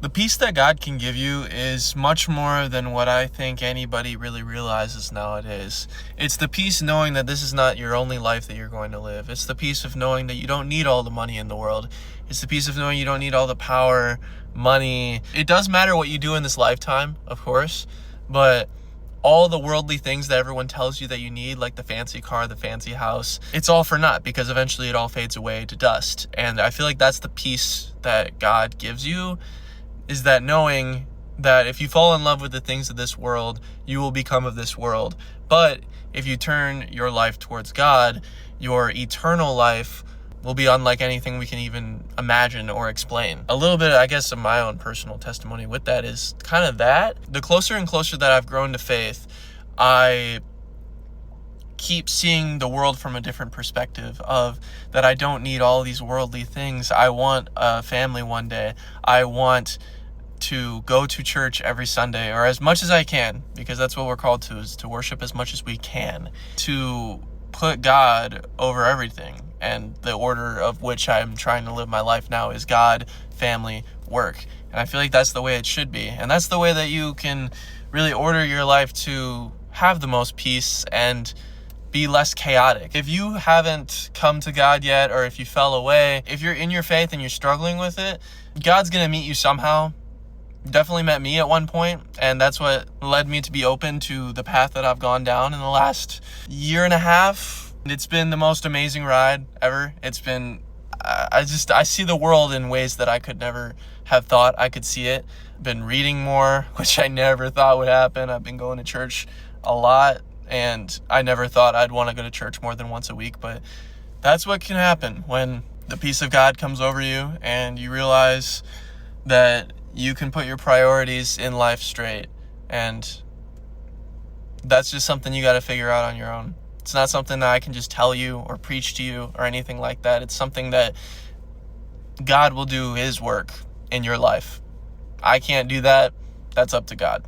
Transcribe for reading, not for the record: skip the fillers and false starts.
The peace that God can give you is much more than what I think anybody really realizes nowadays. It's the peace knowing that this is not your only life that you're going to live. It's the peace of knowing that you don't need all the money in the world. It's the peace of knowing you don't need all the power, money. It does matter what you do in this lifetime, of course, but all the worldly things that everyone tells you that you need, like the fancy car, the fancy house, it's all for naught, because eventually it all fades away to dust. And I feel like that's the peace that God gives you, is that knowing that if you fall in love with the things of this world, you will become of this world. But if you turn your life towards God, your eternal life will be unlike anything we can even imagine or explain. A little bit, I guess, of my own personal testimony with that is kind of that. The closer and closer that I've grown to faith, I keep seeing the world from a different perspective of that I don't need all these worldly things. I want a family one day. I want to go to church every Sunday, or as much as I can, because that's what we're called to, is to worship as much as we can, to put God over everything. And the order of which I'm trying to live my life now is God, family, work. And I feel like that's the way it should be. And that's the way that you can really order your life to have the most peace and be less chaotic. If you haven't come to God yet, or if you fell away, if you're in your faith and you're struggling with it, God's going to meet you somehow. Definitely met me at one point, and that's what led me to be open to the path that I've gone down in the last year and a half. It's been the most amazing ride ever. It's been, I see the world in ways that I could never have thought I could see it. Been reading more, which I never thought would happen. I've been going to church a lot, and I never thought I'd want to go to church more than once a week, but that's what can happen when the peace of God comes over you and you realize that you can put your priorities in life straight. And that's just something you got to figure out on your own. It's not something that I can just tell you or preach to you or anything like that. It's something that God will do his work in your life. I can't do that. That's up to God.